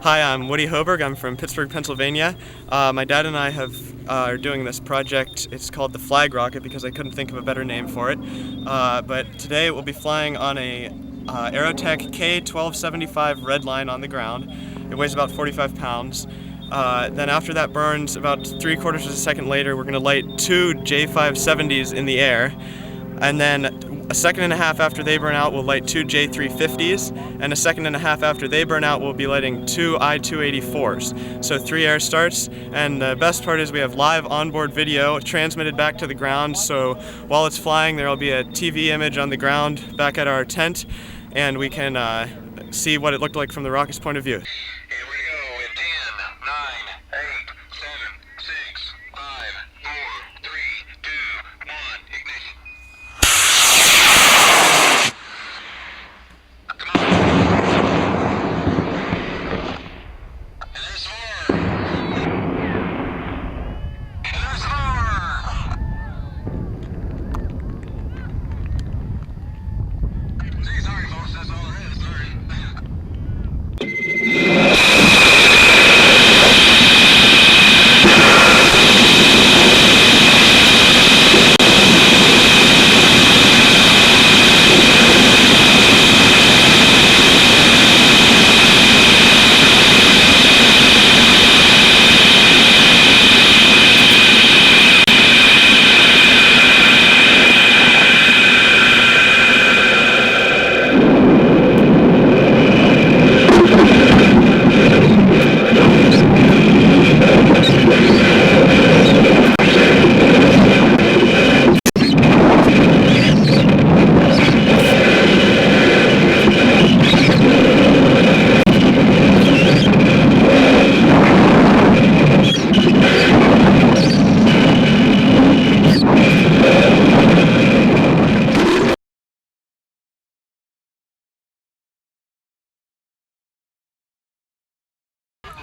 Hi, I'm Woody Hoberg. I'm from Pittsburgh, Pennsylvania. My dad and I are doing this project. It's called the Flag Rocket because I couldn't think of a better name for it. But today we'll be flying on a Aerotech K-1275 red line on the ground. It weighs about 45 pounds. Then after that burns, about 3/4 of a second later, we're going to light two J570s in the air. And then a second and a half after they burn out, we'll light two J350s, and a second and a half after they burn out, we'll be lighting two I-284s. So 3 air starts, and the best part is we have live onboard video transmitted back to the ground, so while it's flying there will be a TV image on the ground back at our tent, and we can see what it looked like from the rocket's point of view. Here we go in 10, 9, 8, 7, 6, 5, 4, 3, 2, 1, ignition.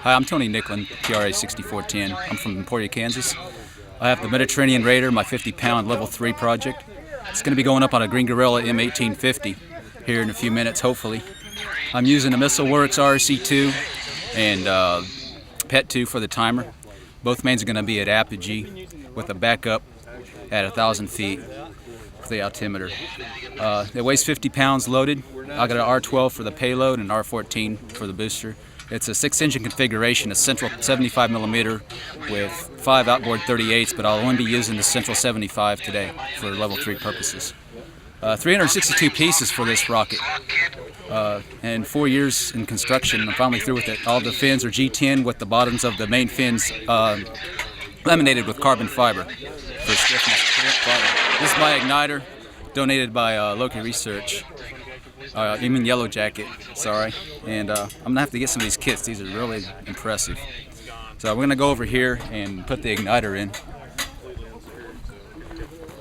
Hi, I'm Tony Nicklin, PRA 6410. I'm from Emporia, Kansas. I have the Mediterranean Raider, my 50-pound Level 3 project. It's going to be going up on a Green Gorilla M1850 here in a few minutes, hopefully. I'm using a MissileWorks RC2 and PET2 for the timer. Both mains are going to be at apogee with a backup at 1,000 feet for the altimeter. It weighs 50 pounds loaded. I got an R12 for the payload and R14 for the booster. It's a 6-engine configuration, a central 75mm with 5 outboard 38s, but I'll only be using the central 75 today for level 3 purposes. 362 pieces for this rocket. And 4 years in construction, I'm finally through with it. All the fins are G10 with the bottoms of the main fins laminated with carbon fiber for stiffness. This is my igniter, donated by Loki Research. You mean Yellow Jacket, sorry. And I'm gonna have to get some of these kits. These are really impressive. So we're gonna go over here and put the igniter in.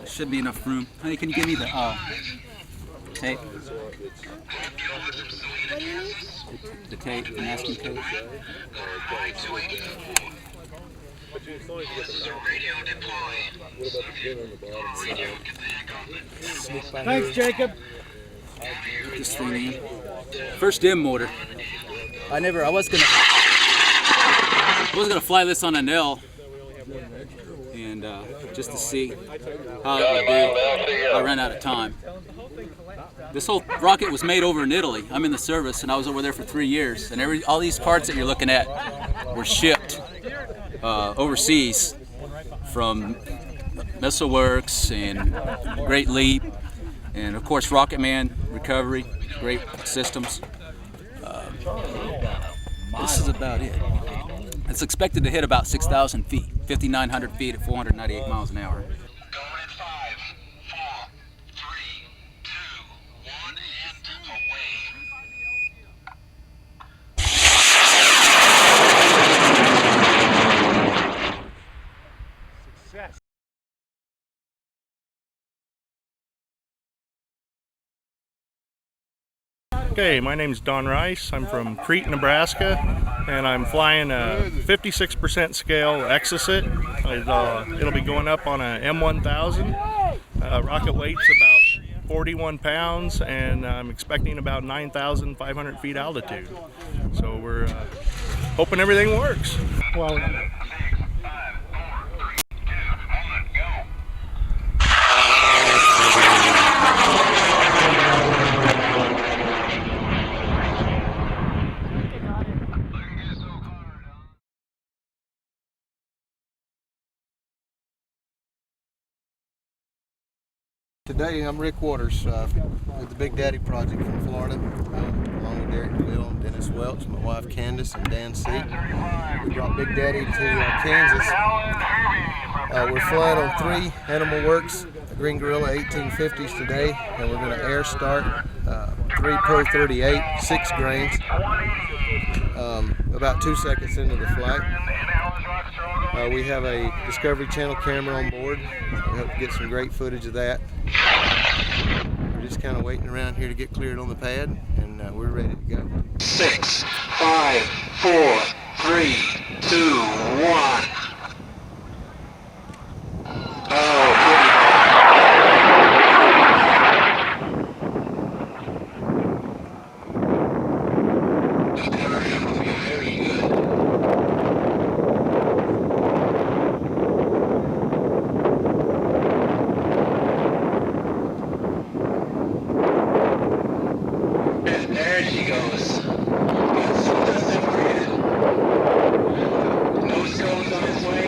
Should be enough room. Honey, can you give me the tape? The tape, the masking tape. This is a radio deploy. So if you radio, get the heck on it. Thanks, Jacob. This thing in. First dim motor. I was gonna fly this on an L and just to see how it would do. I ran out of time. This whole rocket was made over in Italy. I'm in the service, and I was over there for 3 years. And all these parts that you're looking at were shipped overseas from Missile Works and Great Leap, and of course Rocket Man, Recovery, great systems. This is about it. It's expected to hit about 6,000 feet, 5,900 feet at 498 miles an hour. Going in 5, 4, 3, 2, 1, and away. Okay, my name is Don Rice. I'm from Crete, Nebraska, and I'm flying a 56% scale Exocet. It'll be going up on a M1000. Rocket weight's about 41 pounds, and I'm expecting about 9,500 feet altitude. So we're hoping everything works. Well, today I'm Rick Waters with the Big Daddy Project from Florida, along with Derek DeVille and Dennis Welch, my wife Candace, and Dan C. We brought Big Daddy to Kansas. We're flying on 3 Animal Works Green Gorilla 1850s today, and we're going to air start 3 Pro 38, 6 grains, about 2 seconds into the flight. We have a Discovery Channel camera on board. We hope to get some great footage of that. We're just kind of waiting around here to get cleared on the pad, and we're ready to go. 6, 5, 4, 3, 2, 1. There she goes. Nose cone's on its way.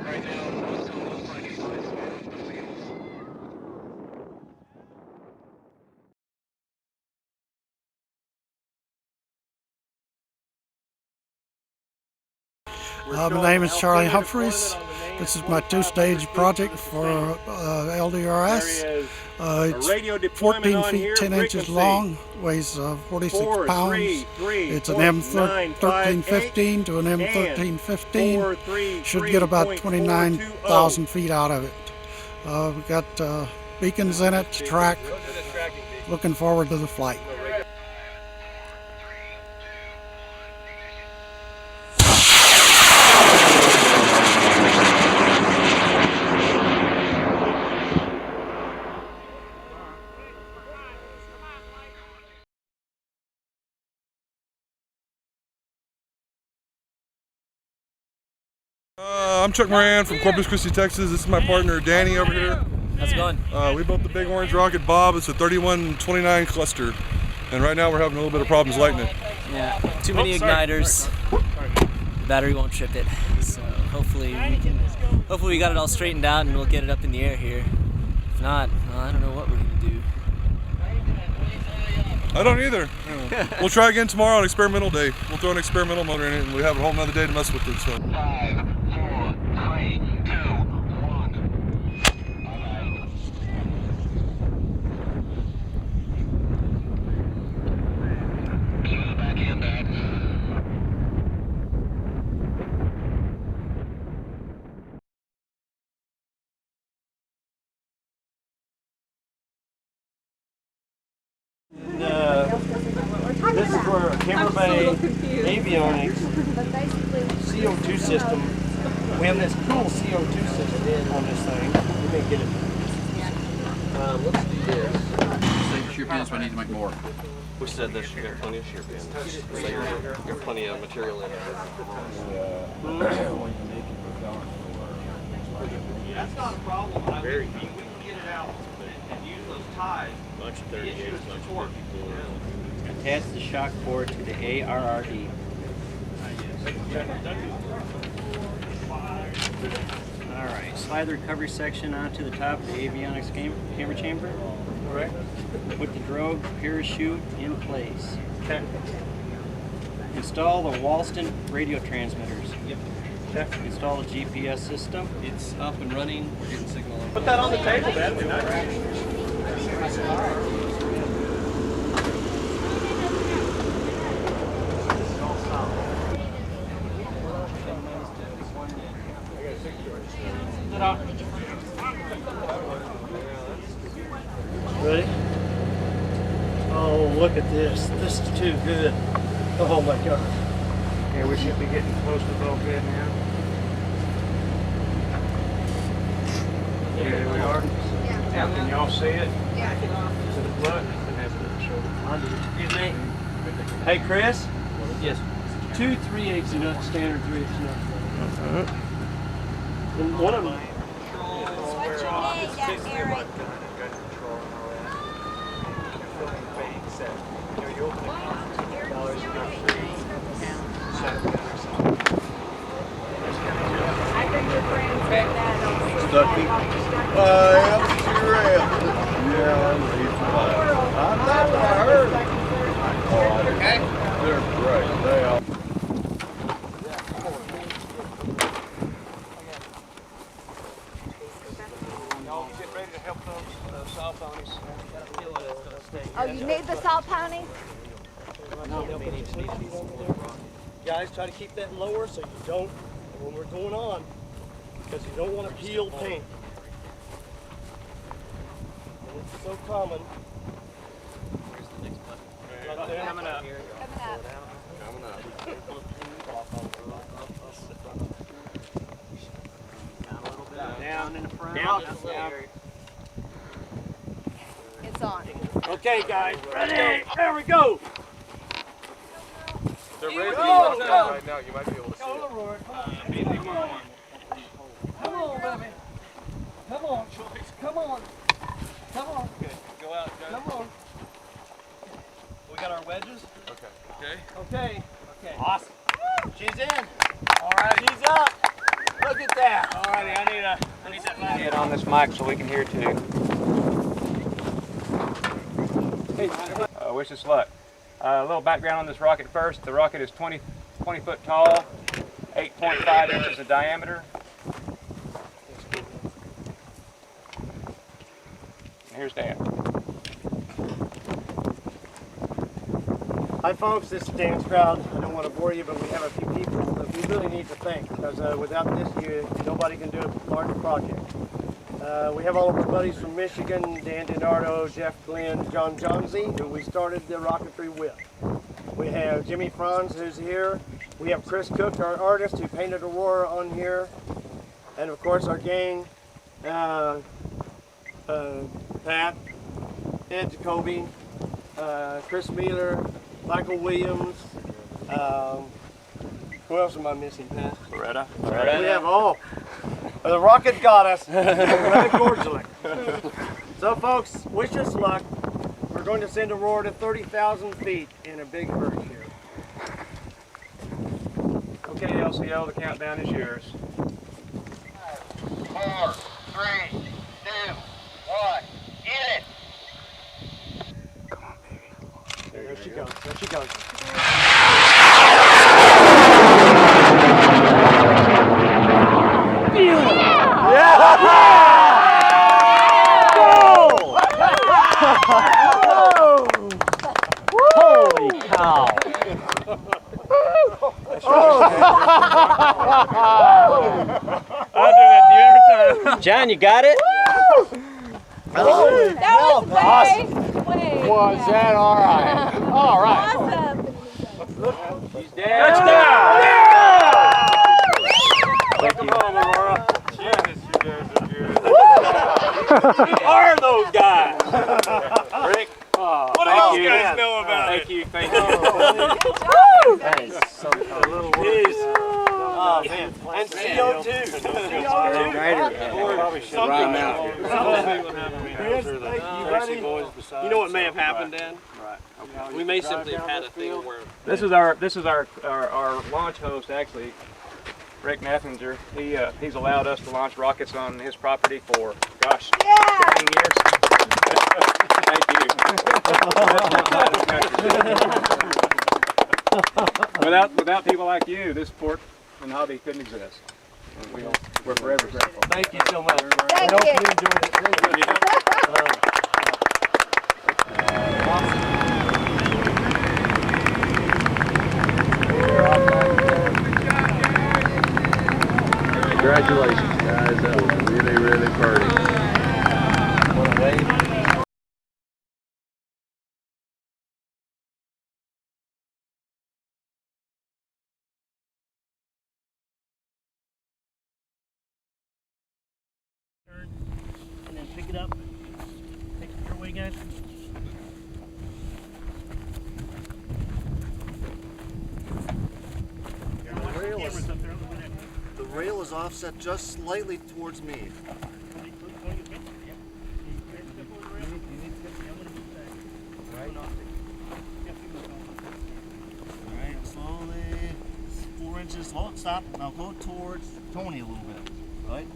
Right now, nose cone looks like it's on its way off the wheels. My name is Charlie Humphreys. This is my 2-stage project for LDRS. It's 14 feet 10 inches long, weighs 46 pounds. It's an M1315 to an M1315. Should get about 29,000 feet out of it. We've got beacons in it to track. Looking forward to the flight. I'm Chuck Moran from Corpus Christi, Texas. This is my partner Danny over here. How's it going? We built the big orange rocket Bob. It's a 3129 cluster, and right now we're having a little bit of problems lighting it. Yeah, too many igniters. The battery won't trip it. So hopefully we got it all straightened out and we'll get it up in the air here. If not, well, I don't know what we're gonna do. I don't either. We'll try again tomorrow on experimental day. We'll throw an experimental motor in it, and we have a whole nother day to mess with it. So. 5, 4, 3, 2, 1. Back in, back. This is where a camera bay, avionics, CO2 system. We have this cool CO2 system on this thing. We may get it. Let's do this. shear pins, but I need to make more. We said this, you got plenty of shear pins. So you got plenty of material in there. That's not a problem. We can get it out and use those ties. Bunch of 38s, bunch of 54s. Attach the shock cord to the ARRD. Alright, slide the recovery section onto the top of the avionics camera chamber. Correct. Put the drogue parachute in place. Okay. Install the Walston radio transmitters. Yep. Okay. Install the GPS system. It's up and running. We're getting signal. Put that on the table, that'd be nice. Ready? Oh, look at this. This is too good. Oh my God. Okay, we should be getting close to bulkhead now. Here we are. Yeah. Can y'all see it? Yeah. To the plug? Excuse me. Hey, Chris? Yes. 2 3/8 nuts, standard 3/8 nuts. And one of them. What's your name, Eric? I think your friends said that. Stucky? I am sure am. Yeah, I've never heard. Okay. They're great. They are. Oh, you need the salt pony? Guys, try to keep that lower so you don't, when we're going on, because you don't want to peel paint. And it's so common. Where's the next button? Right there. Coming up. Coming up. Down in the front. Down. It's on. Okay, guys, ready? There we go. They're ready Go, go. right now. You might be able to see it. Roy. Come on, baby. Come on. Come on. Come on. Okay, go out, guys. Come on. We got our wedges? Okay. Okay. Okay. Awesome. She's in. All right. She's up. Look at that. All righty. I need that line. Get on this mic so we can hear too. Wish us luck. A little background on this rocket first. The rocket is 20 foot tall, 8.5 inches in diameter. And here's Dan. Hi folks, this is Dan's crowd. I don't want to bore you, but we have a few people that we really need to thank, because without this, nobody can do a large project. We have all of our buddies from Michigan, Dan DiNardo, Jeff Glenn, John Johnsey, who we started the Rocketry with. We have Jimmy Franz, who's here. We have Chris Cook, our artist, who painted Aurora on here. And of course our gang, Pat, Ed Jacoby, Chris Mealer, Michael Williams. Who else am I missing, Pat? Loretta. We have all. The rocket got us. Unfortunately. So folks, wish us luck. We're going to send Aurora to 30,000 feet in a big hurry here. Okay, LCO, the countdown is yours. 4, 3, 2, 1, get it! Come on, baby. There she goes. There she goes. Holy cow! I'll do that to you every time. John, you got it? That was way. Was that all right? All right. Awesome. She's dead. Touchdown! Yeah! Welcome home, Aurora. Jesus, you guys are good. Who are those guys? Rick? Thank you. guys know about Thank it. you. Thank you. Oh, man. And CO2. You know what may have happened, Dan? Right. We may simply have had a thing where This is our launch host actually, Rick Neffinger. He's allowed us to launch rockets on his property for 15 years. Thank you. Without people like you, this sport and hobby couldn't exist. And we're forever grateful. Thank you so much. Thank hope you. you enjoyed it. Congratulations, guys. That was really, really pretty. What a wave. And then pick it up. Take it your way, guys. The rail is offset just slightly towards me. Alright, slowly, 4 inches, hold, stop, now go towards Tony a little bit, right?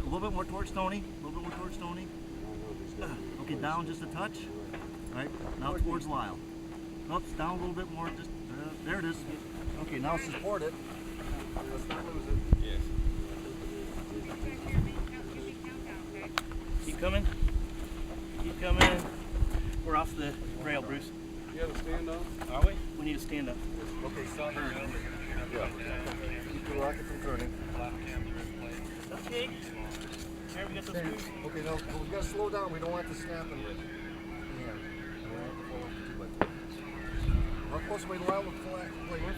A little bit more towards Tony, a little bit more towards Tony. Okay, down just a touch, right? Now towards Lyle. Oops, down a little bit more, just, there it is. Okay, now support it. Let's not lose it. Yes. Keep coming. Keep coming. We're off the rail, Bruce. You have a stand up? Are we? We need to stand up. Okay, stop. Yeah. Keep the rocket from turning. Okay. There we got those screws. Okay, now we gotta slow down. We don't want to snap in the air. How close are we to Lyle? We're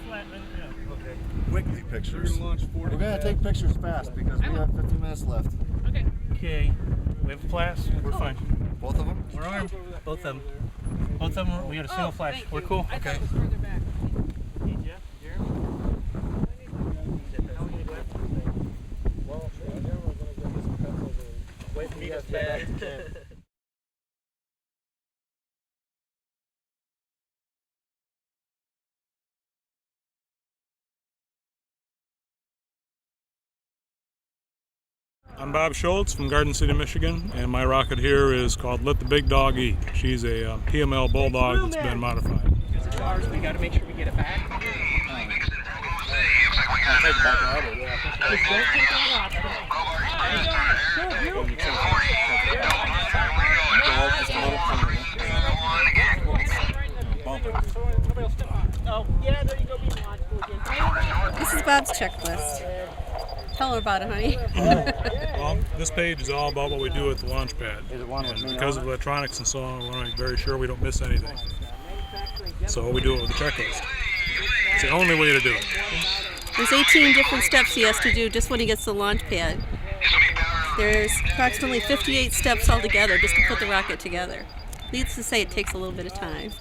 flat right now. Okay. Quickly pictures. We're gonna take pictures fast because we have 15 minutes left. Okay. Okay. We have a flash. We're fine. Both of them? We're armed. Both of them. Both of them. We got a single flash. We're cool. Okay. Hey, Jeff. Jeremy. Wait for me to stand. I'm Bob Schultz from Garden City, Michigan, and my rocket here is called Let the Big Dog Eat. She's a PML Bulldog that's been modified. Because it's ours, we got to make sure we get it back. Looks like we got another. Just don't take it off. Oh, yeah, there you go. This is Bob's checklist. Tell her about it, honey. Well, this page is all about what we do at the launch pad. And because of electronics and so on, we want to make very sure we don't miss anything. So we do it with the checklist. It's the only way to do it. There's 18 different steps he has to do just when he gets to the launch pad. There's approximately 58 steps altogether just to put the rocket together. Needless to say, it takes a little bit of time.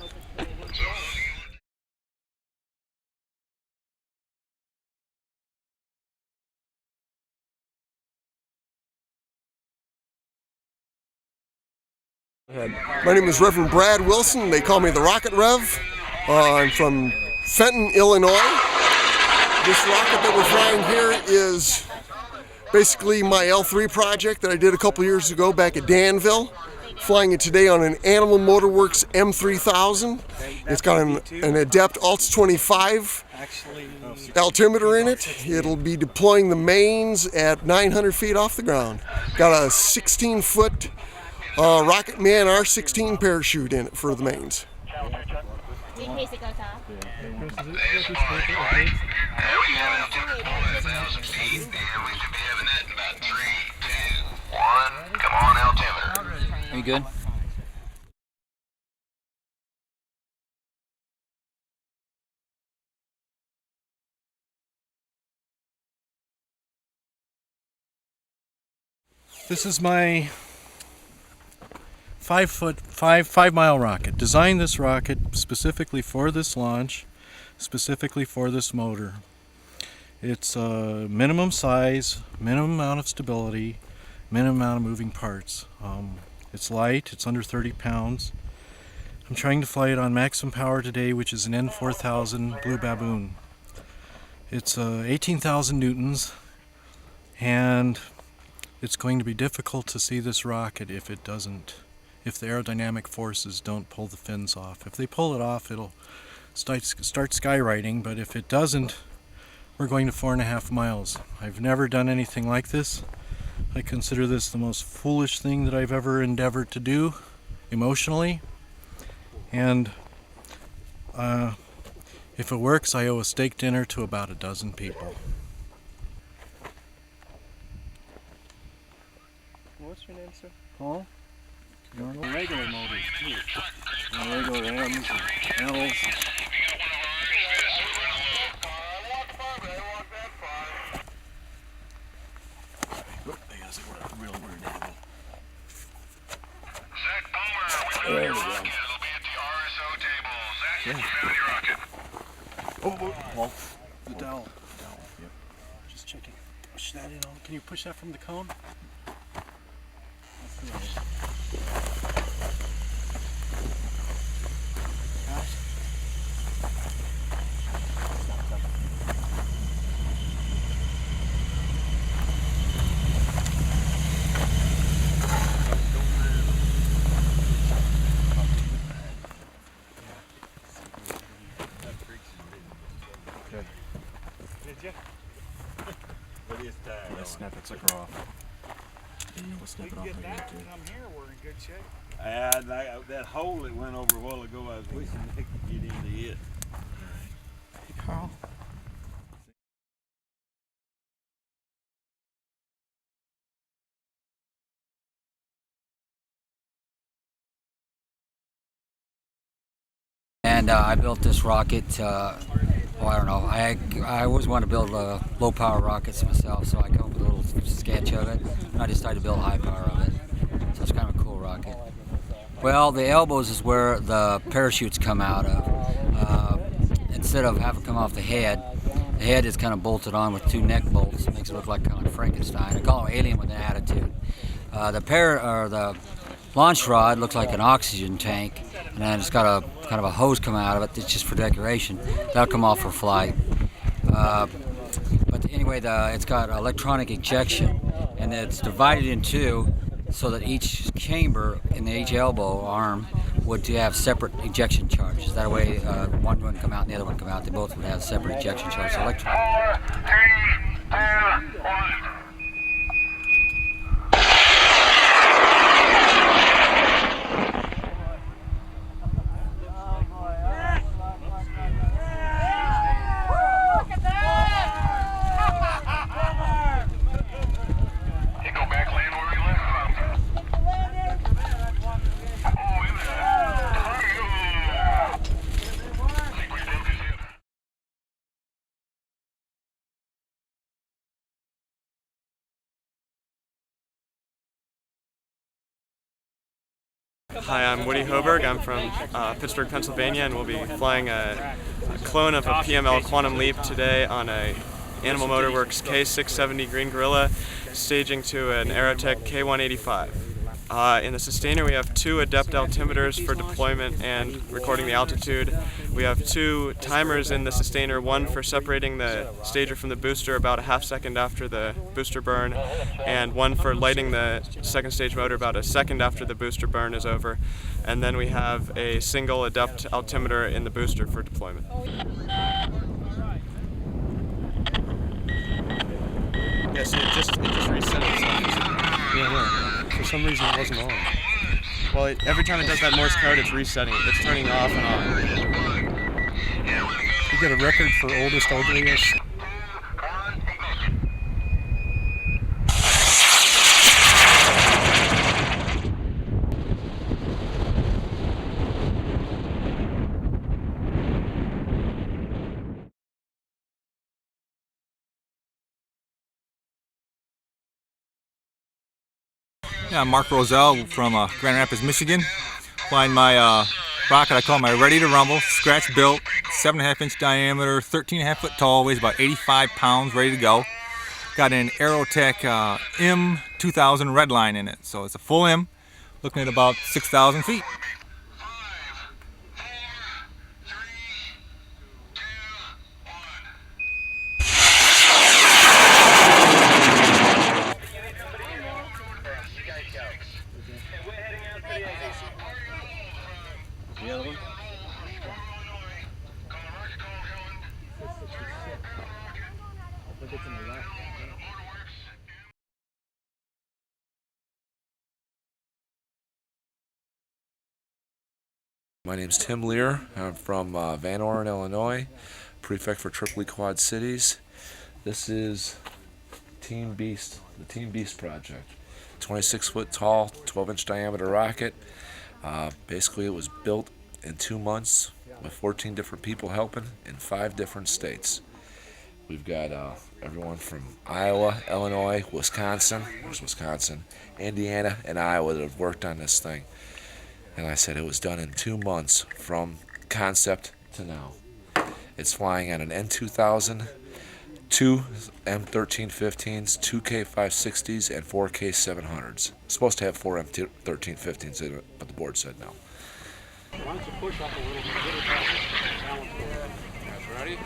My name is Reverend Brad Wilson. They call me the Rocket Rev. I'm from Fenton, Illinois. This rocket that we're flying here is basically my L3 project that I did a couple years ago back at Danville. Flying it today on an Animal Motorworks M3000. It's got an Adept Alts 25 altimeter in it. It'll be deploying the mains at 900 feet off the ground. Got a 16-foot Rocket Man R16 parachute in it for the mains. In case it goes off. Come on, altimeter. Are you good? This is my 5-mile rocket. Designed this rocket specifically for this launch, specifically for this motor. It's minimum size, minimum amount of stability, minimum amount of moving parts. It's light, it's under 30 pounds. I'm trying to fly it on maximum power today, which is an N4000 Blue Baboon. It's 18,000 newtons, and it's going to be difficult to see this rocket if the aerodynamic forces don't pull the fins off. If they pull it off, it'll start skywriting, but if it doesn't, we're going to 4.5 miles. I've never done anything like this. I consider this the most foolish thing that I've ever endeavored to do emotionally, and if it works, I owe a steak dinner to about a dozen people. What's your name, sir? Paul? Regular motors too. Regular M's and L's. There we go. Yeah. Well, the dowel. Yep. Just checking. Push that in. Can you push that from the cone? Did you? What is that? Let's snap that sucker off. We'll snap it off. Get that and come here, we're in good shape. That hole that went over a while ago, I was wishing they could get into it. Hey, Carl. And I built this rocket. I don't know. I always wanted to build low power rockets myself, so I came up with a little sketch of it, and I decided to build high power of it. So it's kind of a cool rocket. Well, the elbows is where the parachutes come out of. Instead of having come off the head is kind of bolted on with two neck bolts. It makes it look like kind of Frankenstein. I call it Alien with an Attitude. The launch rod looks like an oxygen tank, and then it's got a kind of a hose coming out of it. It's just for decoration. That'll come off for flight. But anyway, it's got electronic ejection, and it's divided in two, so that each chamber in each elbow arm would have separate ejection charges. That way, one wouldn't come out and the other one come out. They both would have separate ejection charges. So 4, 3, 2, 1. Hi, I'm Woody Hoberg. I'm from Pittsburgh, Pennsylvania, and we'll be flying a clone of a PML Quantum Leap today on a Animal Motor Works K670 Green Gorilla, staging to an Aerotech K185. In the sustainer, we have 2 adept altimeters for deployment and recording the altitude. We have 2 timers in the sustainer, one for separating the stager from the booster about a half second after the booster burn, and one for lighting the second stage motor about a second after the booster burn is over. And then we have a single adept altimeter in the booster for deployment. Yes, it just reset itself. Yeah, no. For some reason it wasn't on. Well, every time it does that Morse code, it's resetting it. It's turning off and on. You got a record for oldest LDRS? Yeah, I'm Mark Roselle from Grand Rapids, Michigan. Flying my rocket I call my Ready to Rumble, scratch built, 7.5 inch diameter, 13.5 foot tall, weighs about 85 pounds, ready to go. Got an Aerotech M2000 Redline in it, so it's a full M, looking at about 6,000 feet. The other one? I think it's in the left. My name's Tim Lear. I'm from Van Oren, Illinois, prefect for Tripoli Quad Cities. This is Team Beast, the Team Beast project. 26 foot tall, 12 inch diameter rocket. Basically it was built in 2 months with 14 different people helping in 5 different states. We've got everyone from Iowa, Illinois, Wisconsin, there's Wisconsin, Indiana, and Iowa that have worked on this thing. And I said it was done in 2 months from concept to now. It's flying on an N2000, 2 M1315s, 2 K560s, and 4 K700s. It's supposed to have 4 M1315s in it, but the board said no. Why don't you push up a little bit? Get it balance. Guys ready?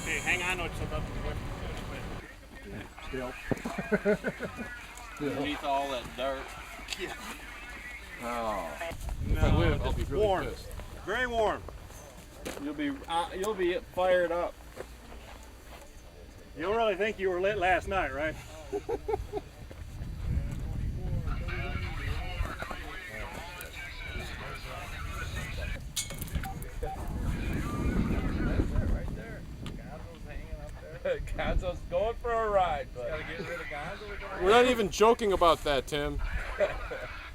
Okay, hang on, it's about to whip. Still. Underneath all that dirt. Yeah. Oh. No, I'll be really warm. Pissed. Very warm. You'll be fired up. You don't really think you were lit last night, right? Gonzo's going for a ride, but gotta get rid of Gonzo. We're not even joking about that, Tim.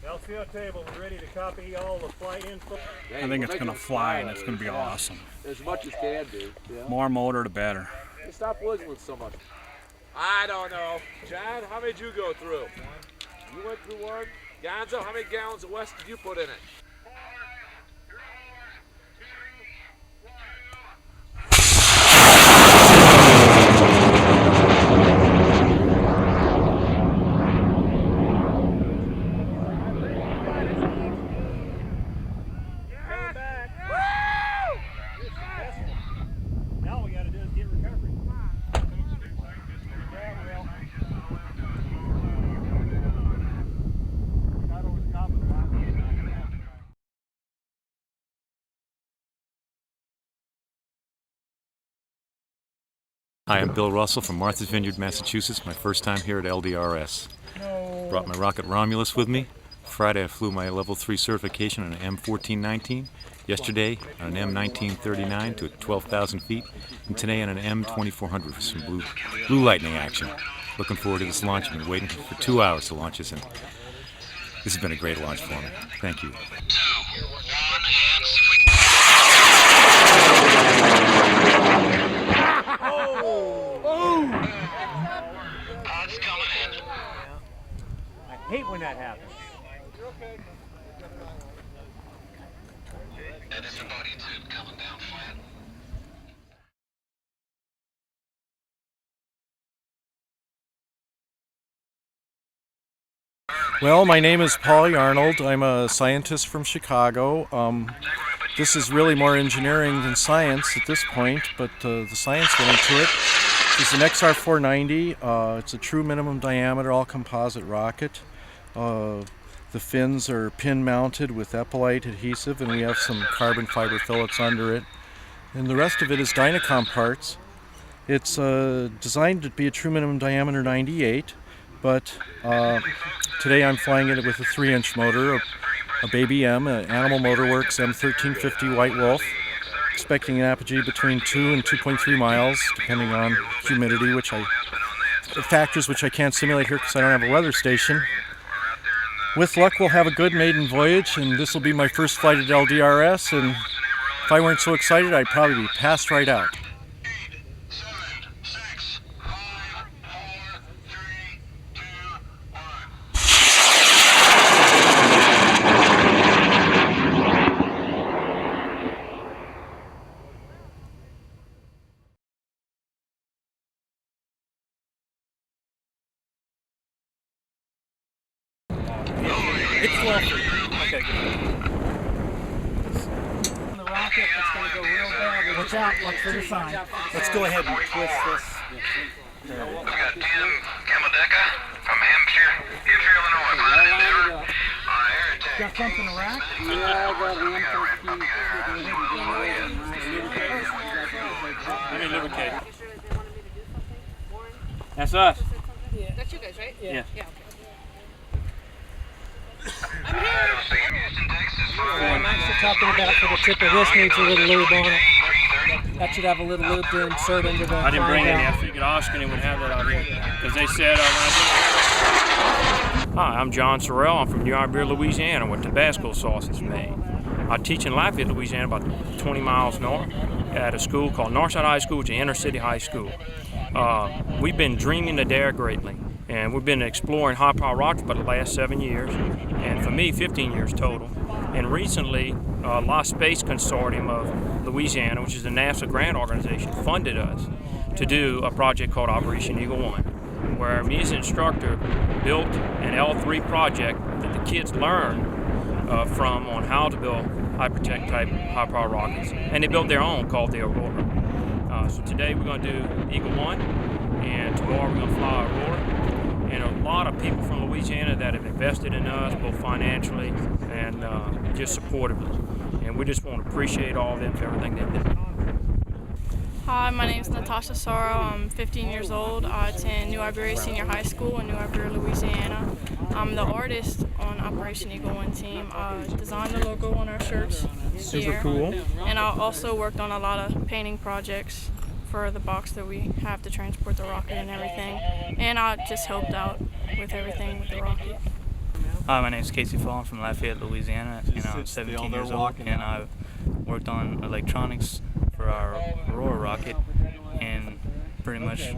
LCO table, we're ready to copy all the flight info. I think it's going to fly and it's going to be awesome. As much as can do. Yeah. More motor, the better. Hey, stop wiggling so much. I don't know. John, how many did you go through? You went through one. Gonzo, how many gallons of West did you put in it? Hi, I'm Bill Russell from Martha's Vineyard, Massachusetts. My first time here at LDRS. Brought my rocket Romulus with me. Friday I flew my level 3 certification on an M1419. Yesterday on an M1939 to 12,000 feet. And today on an M2400 for some blue lightning action. Looking forward to this launch. I've been waiting for 2 hours to launch this, and this has been a great launch for me. Thank you. 2, 1, and see if we I hate when that happens. You're okay. And it's the body tube coming down flat. Well, my name is Paul Arnold. I'm a scientist from Chicago. This is really more engineering than science at this point, but the science went into it. It's an XR490. It's a true minimum diameter, all composite rocket. The fins are pin mounted with epilite adhesive, and we have some carbon fiber fillets under it. And the rest of it is Dynacom parts. It's designed to be a true minimum diameter 98, but today I'm flying it with a 3-inch motor, a Baby M, an Animal Motor Works M1350 White Wolf, expecting an apogee between 2 and 2.3 miles, depending on humidity, which I factors which I can't simulate here because I don't have a weather station. With luck, we'll have a good maiden voyage, and this will be my first flight at LDRS, and if I weren't so excited, I'd probably be passed right out. It's 12 feet. Okay, good. On the rocket, it's going to go real bad. Watch out, watch for the sign. Let's go ahead and twist this. We got Tim Cameldeca from Hampshire, Illinois, flying endeavor on an air attack. Got something to rack? Yeah, I got one. Let me lubricate. That's us. Yeah. That's you guys, right? Yeah. Yeah, okay. I'm actually talking about for the tip of this needs a little lube on it. That should have a little lube to insert into the. I didn't bring any. I figured Argonia would have that out here because they said. Hi, I'm John Sorrell. I'm from New Iberia, Louisiana, where Tabasco sauce is made. I teach in Lafayette, Louisiana, about 20 miles north, at a school called Northside High School, which is an inner city high school. We've been dreaming to dare greatly, and we've been exploring high power rockets for the last 7 years, and for me, 15 years total. And recently, Lost Space Consortium of Louisiana, which is a NASA grant organization, funded us to do a project called Operation Eagle One, where me as an instructor built an L3 project that the kids learn from on how to build hypertech type high power rockets, and they built their own called the Aurora. So today we're going to do Eagle One, and tomorrow we're going to fly Aurora. And a lot of people from Louisiana that have invested in us, both financially and just supportively. And we just want to appreciate all of them for everything they did. Hi, my name is Natasha Sorrow. I'm 15 years old. I attend New Iberia Senior High School in New Iberia, Louisiana. I'm the artist on Operation Eagle One team. I designed the logo on our shirts. Super here. cool. And I also worked on a lot of painting projects for the box that we have to transport the rocket and everything. And I just helped out with everything with the rocket. Hi, my name is Casey Fall. I'm from Lafayette, Louisiana, and I'm 17 years old, and I've worked on electronics for our Aurora rocket, and pretty much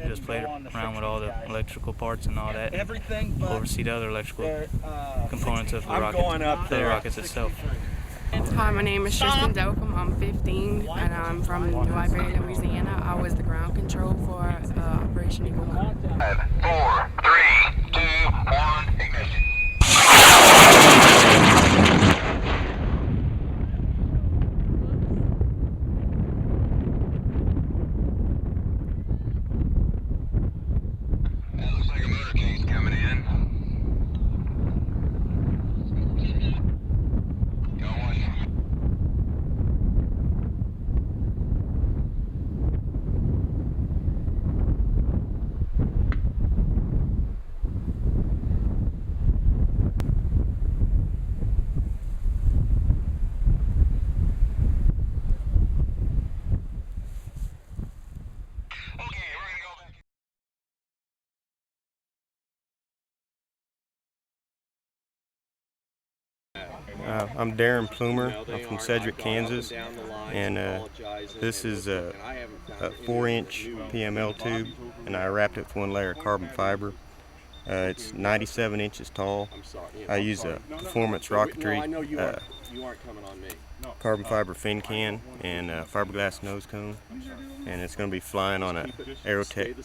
just played around with all the electrical parts and all that, and oversee the other electrical components of the rockets itself. Hi, my name is Tristan Dokum. I'm 15 and I'm from New Iberia, Louisiana. I was the ground control for Operation Eagle One. 5, 4, 3, 2, 1, ignition. That looks like a motor case coming in. I'm Darren Plumer. I'm from Sedgwick, Kansas, and this is a 4-inch PML tube, and I wrapped it with one layer of carbon fiber. It's 97 inches tall. I use a Performance Rocketry carbon fiber fin can and fiberglass nose cone, and it's going to be flying on a Aerotech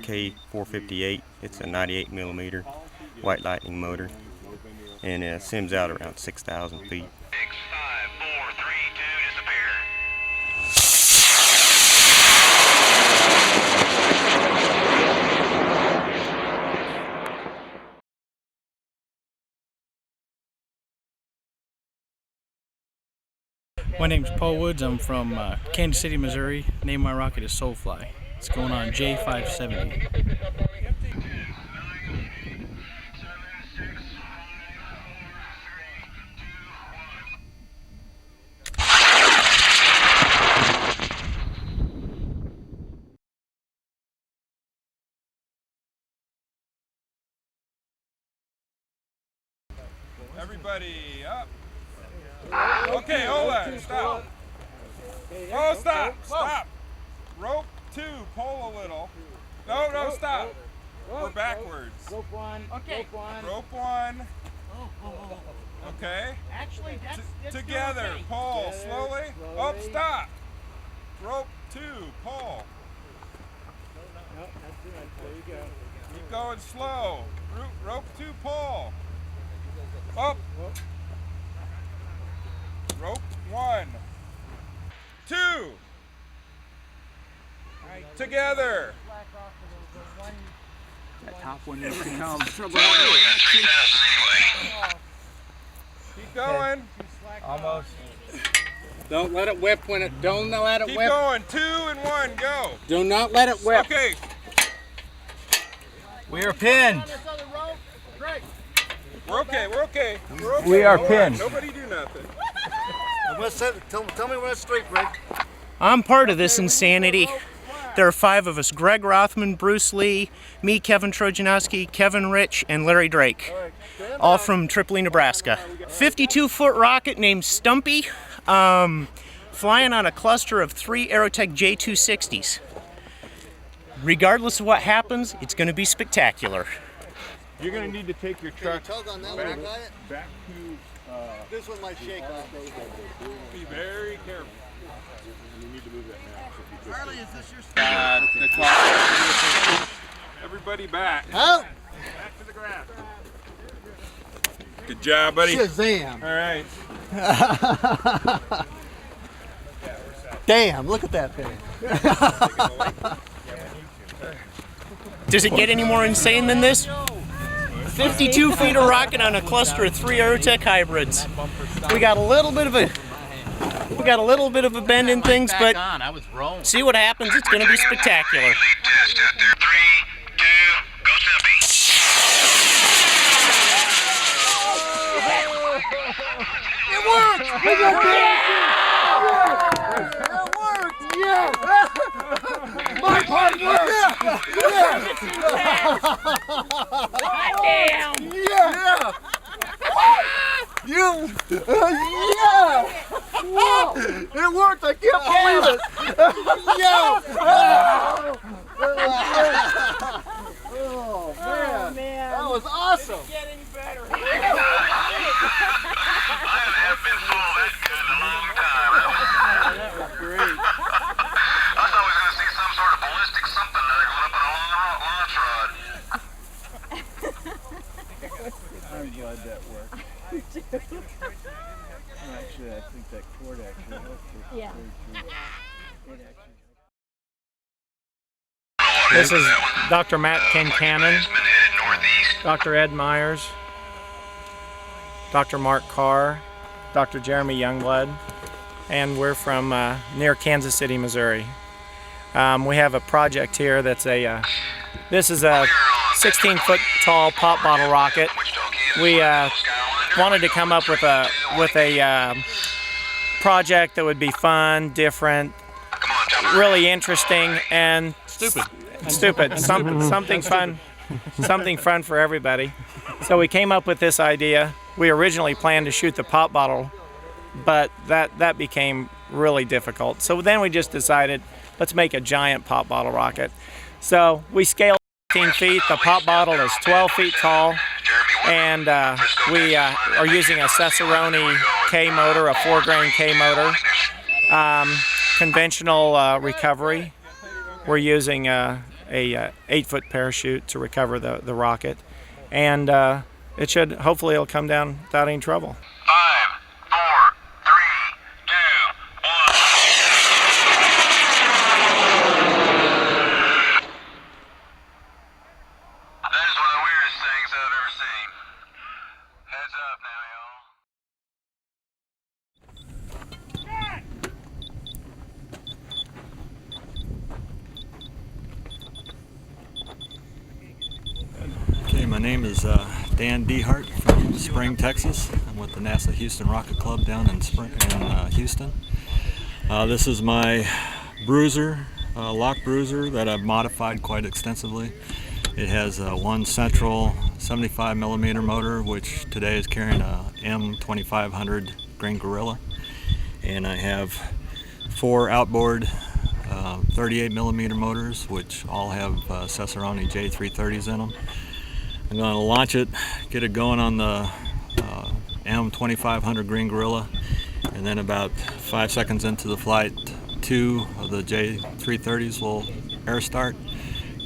K458. It's a 98 millimeter White Lightning motor, and it sims out around 6,000 feet. 6, 5, 4, 3, 2, disappear. My name's Paul Woods. I'm from Kansas City, Missouri. The name of my rocket is Soulfly. It's going on J570. Everybody up. Okay, hold on. Stop. Oh, stop. Stop. Rope 2. Pull a little. No, no, stop. We're backwards. Rope 1. Okay. Rope 1. Okay. Actually, that's Together. okay. Pull slowly. Oh, stop. Rope 2. Pull. Nope, that's good. There you go. Keep going slow. Rope 2. Pull. Up. Rope 1. 2. Together. That top one needs to come. Keep going. Almost. Don't let it whip when it. Don't let it Keep whip. Keep going. 2 and 1. Go. Do not let it whip. Okay. We are pinned. We're okay. We're okay. We're okay. We are Hold pinned. on. Nobody do nothing. Tell me when it's straight, Greg. I'm part of this insanity. There are 5 of us: Greg Rothman, Bruce Lee, me, Kevin Trojanowski, Kevin Rich, and Larry Drake. All from Tripoli, Nebraska. 52-foot rocket named Stumpy, flying on a cluster of 3 Aerotech J260s. Regardless of what happens, it's going to be spectacular. You're going to need to take your truck tug on that back, one, got it? back to... This one might shake off. Be very careful. You need to move that now. Charlie, is this your Everybody back. Out. Back to the grass. Good job, buddy. Shazam. All right. Damn, look at that thing. Does it get any more insane than this? 52 feet of rocket on a cluster of 3 Aerotech hybrids. We got a little bit of a bend in things, but see what happens. It's going to be spectacular. It worked! It worked! Yeah! My part worked! Yeah! Damn! Yeah! You! Yeah! It worked! I can't believe it! Yeah! Oh man! That was awesome! I have been full that good in a long time. That was great. I thought we were going to see some sort of ballistic something there going up on a long launch rod. I'm glad that worked. Actually, I think that cord actually helped it. Yeah. This is Dr. Matt Kincannon, Dr. Ed Myers, Dr. Mark Carr, Dr. Jeremy Youngblood, and we're from near Kansas City, Missouri. We have a project here that's this is a 16-foot tall pop bottle rocket. We wanted to come up with a project that would be fun, different, really interesting, and stupid. Something fun, something fun for everybody. So we came up with this idea. We originally planned to shoot the pop bottle, but that became really difficult. So then we just decided, let's make a giant pop bottle rocket. So we scaled 15 feet. The pop bottle is 12 feet tall, and we are using a Cesaroni K motor, a 4-grain K motor. Conventional recovery. We're using a 8-foot parachute to recover the rocket, and it should, hopefully it'll come down without any trouble. 5, 4, 3, 2, 1. That is one of the weirdest things I've ever seen. Heads up now, y'all. Okay, my name is Dan Dehart from Spring, Texas. I'm with the NASA Houston Rocket Club down in Houston. This is my bruiser, lock bruiser that I've modified quite extensively. It has one central 75 millimeter motor, which today is carrying a M2500 Green Gorilla. And I have 4 outboard 38 millimeter motors, which all have Cesaroni J330s in them. I'm going to launch it, get it going on the M2500 Green Gorilla, and then about 5 seconds into the flight, 2 of the J330s will air start,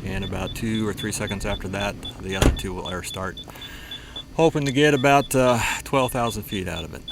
and about 2 or 3 seconds after that, the other 2 will air start. Hoping to get about 12,000 feet out of it.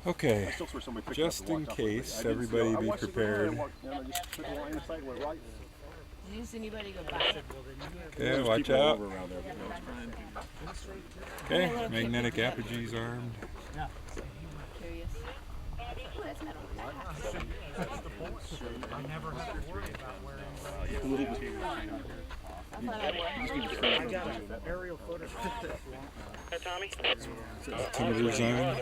Okay, just in case, everybody be prepared. Okay, watch out. Okay, magnetic apogees armed. Altimeters on.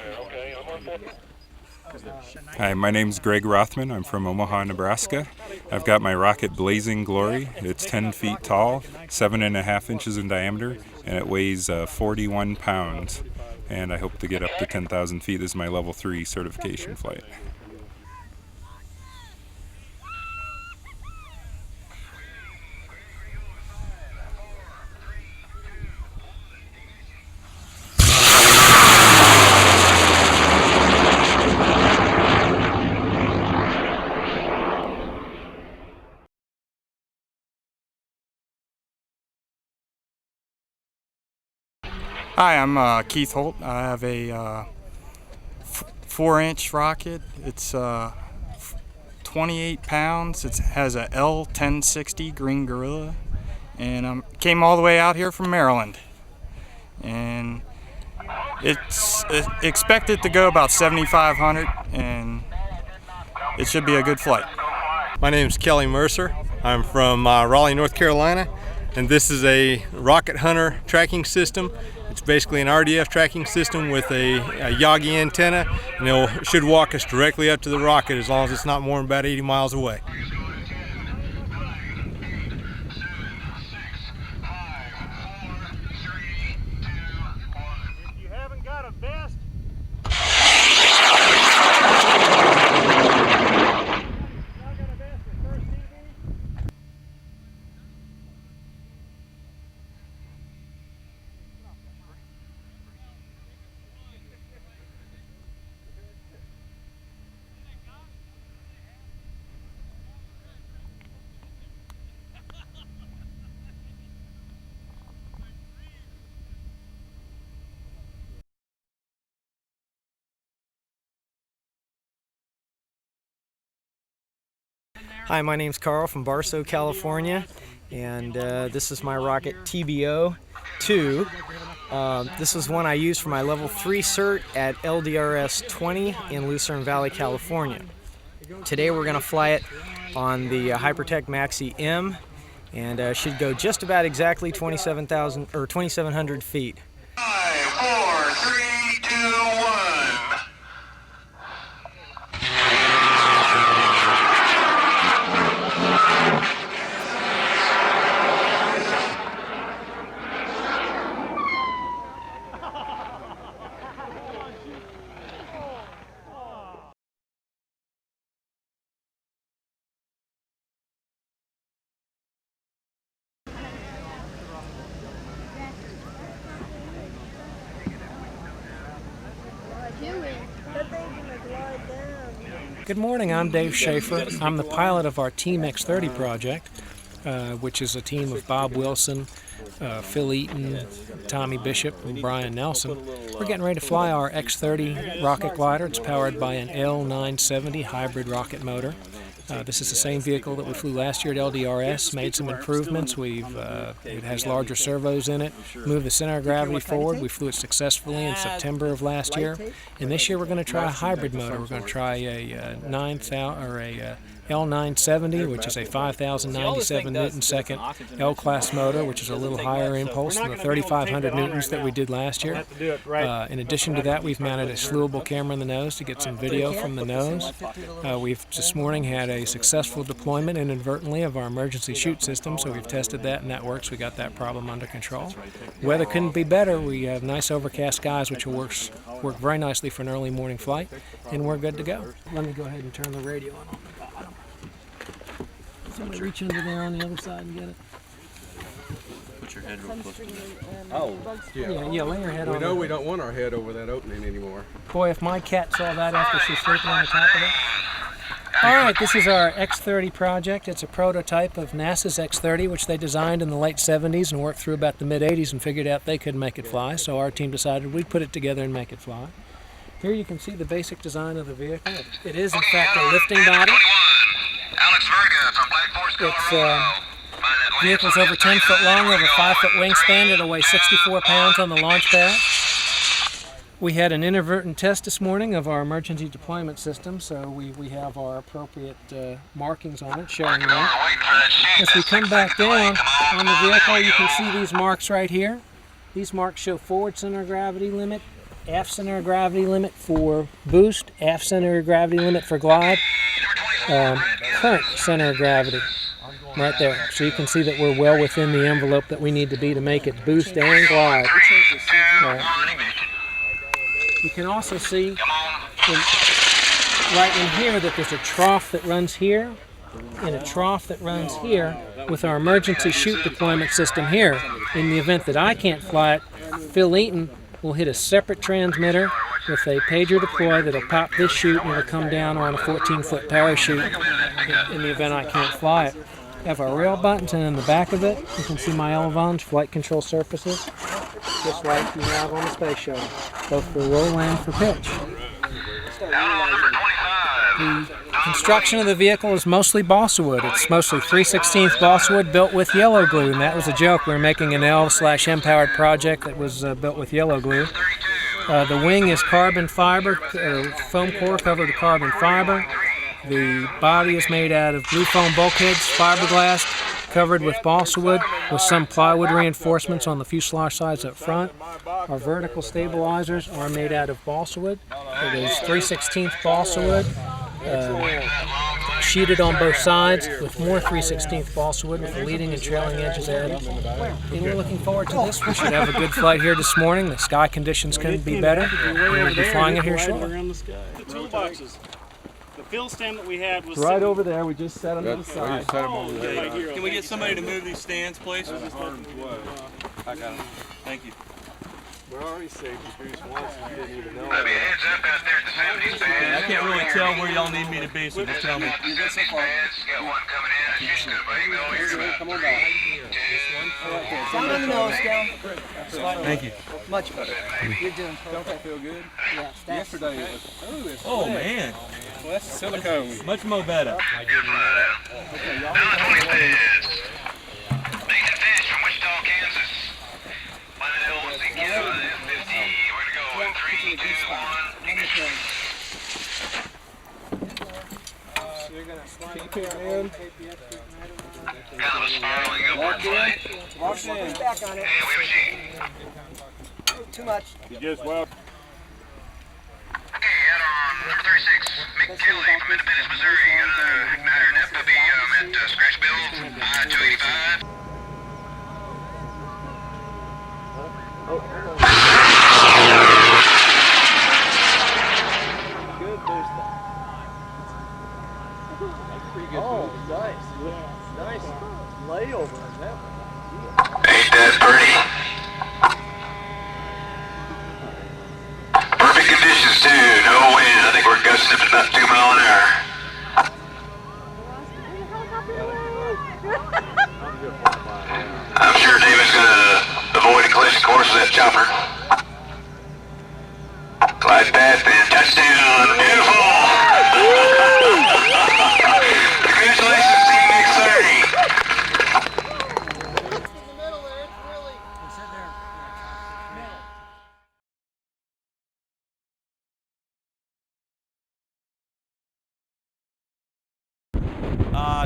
Hi, my name's Greg Rothman. I'm from Omaha, Nebraska. I've got my rocket Blazing Glory. It's 10 feet tall, 7.5 inches in diameter, and it weighs 41 pounds. And I hope to get up to 10,000 feet. This is my level 3 certification flight. Hi, I'm Keith Holt. I have a 4-inch rocket. It's 28 pounds. It has a L1060 Green Gorilla, and came all the way out here from Maryland. And it's expected to go about 7,500, and it should be a good flight. My name is Kelly Mercer. I'm from Raleigh, North Carolina, and this is a Rocket Hunter tracking system. It's basically an RDF tracking system with a Yagi antenna, and it should walk us directly up to the rocket as long as it's not more than about 80 miles away. Hi, my name's Carl from Barstow, California, and this is my rocket TBO-2. This is one I used for my level 3 cert at LDRS 20 in Lucerne Valley, California. Today we're going to fly it on the Hypertech Maxi M, and should go just about exactly 2,700 feet. 5, 4, 3, 2, 1. Good morning, I'm Dave Schaefer. I'm the pilot of our Team X30 project, which is a team of Bob Wilson, Phil Eaton, Tommy Bishop, and Brian Nelson. We're getting ready to fly our X30 rocket glider. It's powered by an L970 hybrid rocket motor. This is the same vehicle that we flew last year at LDRS, made some improvements. It has larger servos in it, moved the center of gravity forward. We flew it successfully in September of last year. And this year we're going to try a hybrid motor. We're going to try a L970, which is a 5,097 newton-second L-class motor, which is a little higher impulse than the 3,500 newtons that we did last year. In addition to that, we've mounted a slewable camera in the nose to get some video from the nose. We've this morning had a successful deployment inadvertently of our emergency chute system, so we've tested that and that works. We got that problem under control. Weather couldn't be better. We have nice overcast skies, which will work very nicely for an early morning flight, and we're good to go. Let me go ahead and turn the radio on. Somebody reach under there on the other side and get it. Put your head real close to me. Oh, Yeah, lay your head on We know there. we don't want our head over that opening anymore. Boy, if my cat saw that after she's sleeping on the top of it. All right, this is our X30 project. It's a prototype of NASA's X30, which they designed in the late 70s and worked through about the mid-80s and figured out they couldn't make it fly, so our team decided we'd put it together and make it fly. Here you can see the basic design of the vehicle. It is, in fact, a lifting body. It's vehicle's over 10 foot long, over 5 foot wingspan. It'll weigh 64 pounds on the launch pad. We had an inadvertent test this morning of our emergency deployment system, so we have our appropriate markings on it showing that. As we come back down on the vehicle, you can see these marks right here. These marks show forward center of gravity limit, aft center of gravity limit for boost, aft center of gravity limit for glide, current center of gravity right there. So you can see that we're well within the envelope that we need to be to make it boost and glide. You can also see right in here that there's a trough that runs here and a trough that runs here with our emergency chute deployment system here. In the event that I can't fly it, Phil Eaton will hit a separate transmitter with a pager deploy that'll pop this chute and it'll come down on a 14-foot parachute in the event I can't fly it. I have our rail buttons, and in the back of it you can see my elevons, flight control surfaces, just like you have on the space shuttle, both for roll and for pitch. The construction of the vehicle is mostly balsa wood. It's mostly 3/16 balsa wood built with yellow glue, and that was a joke. We were making an L/M powered project that was built with yellow glue. The wing is carbon fiber, foam core covered with carbon fiber. The body is made out of blue foam bulkheads, fiberglass, covered with balsa wood with some plywood reinforcements on the fuselage sides up front. Our vertical stabilizers are made out of balsa wood. It is 3/16 balsa wood, sheeted on both sides with more 3/16 balsa wood with the leading and trailing edges added. And we're looking forward to this. We should have a good flight here this morning. The sky conditions couldn't be better. We'll be flying it here shortly. The toolboxes. The fill stand that we had was Right over there. We just set them to the side. Can we get somebody to move these stands, please? I got them. Thank you. We're already safe with Bruce once, and you didn't even know. There'll be a heads up out there at the 70s pads. I can't really tell where y'all need me to be, so just tell me. 70s pads, got one coming in. I just got a go. Here's about Come on 3, back. 2, Down on the nose, down. Thank you. Much better. You're doing perfect. Don't that feel good? Yeah. Yesterday it was, Oh, man. well, that's silicone. Much more better. Okay, y'all. Down 20 pads. Nathan Fish from Wichita, Kansas. Line L1 F50. We're going to go in 3, 2, 1, ignition. You're going to keep it in. Kind of a spiraling upward flight. Push back on it. And we have a sheet. Too much. You just well. Okay, out on number 36, McKinley from Independence, Missouri. Got a igniter and FW at scratch build, I-285. Good boost. Pretty good. Oh, nice. Nice layover on that one. Ain't that pretty? Perfect conditions too, no wind. I think we're gusting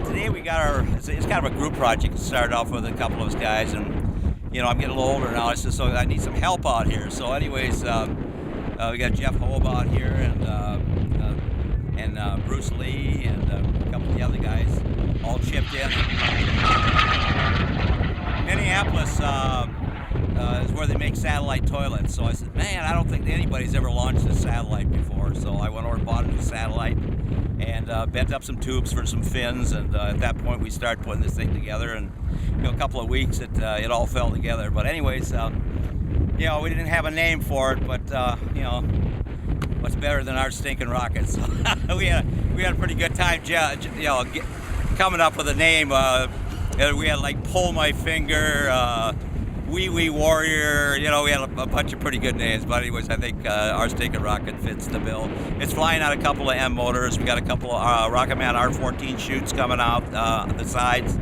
Today we got it's kind of a group project. It started off with a couple of us guys, and you know, I'm getting a little older now. I said, so I need some help out here. So anyways, we got Jeff Hobe out here, and Bruce Lee, and a couple of the other guys all chipped in. Minneapolis is where they make satellite toilets. So I said, man, I don't think anybody's ever launched a satellite before. So I went over and bought a new satellite and bent up some tubes for some fins. And at that point, we started putting this thing together. And you know, a couple of weeks, it all fell together. But anyways, you know, we didn't have a name for it, but you know, what's better than our stinking rockets? we had a pretty good time, you know, coming up with a name. We had like Pull My Finger, Wee Wee Warrior. You know, we had a bunch of pretty good names. But anyways, I think our stinking rocket fits the bill. It's flying out a couple of M motors. We got a couple of Rocketman R14 chutes coming out the sides.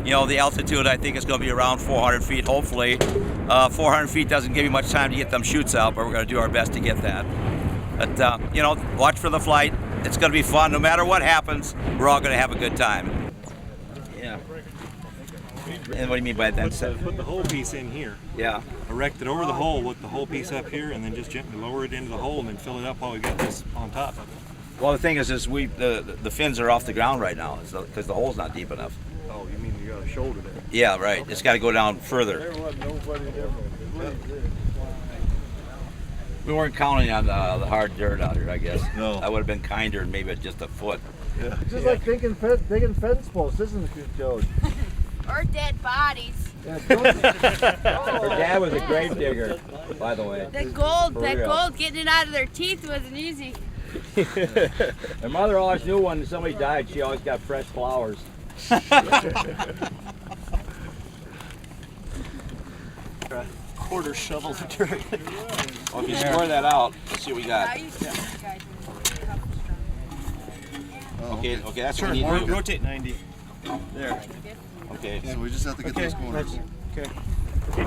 You know, the altitude I think is going to be around 400 feet, hopefully. 400 feet doesn't give you much time to get them chutes out, but we're going to do our best to get that. But, you know, watch for the flight. It's going to be fun. No matter what happens, we're all going to have a good time. Yeah. And what do you mean by that? Put the whole piece in here. Yeah. Erect it over the hole with the whole piece up here, and then just gently lower it into the hole and then fill it up while we got this on top of it. Well, the thing is the fins are off the ground right now because the hole's not deep enough. Oh, you mean you got to shoulder that? Yeah, right. It's got to go down further. We weren't counting on the hard dirt out here, I guess. No. I would have been kinder and maybe just a foot. Yeah. It's just like digging fence posts, isn't it, Joe? Or dead bodies. Yeah, Her dad was a grave digger, by the way. That gold, getting it out of their teeth wasn't easy. Her mother always knew when somebody died, she always got fresh flowers. Quarter shovel of dirt. Well, if you score that out, let's see what we got. Okay, that's what we need to do. Rotate 90. There. Okay. So we just have to get those corners. Okay.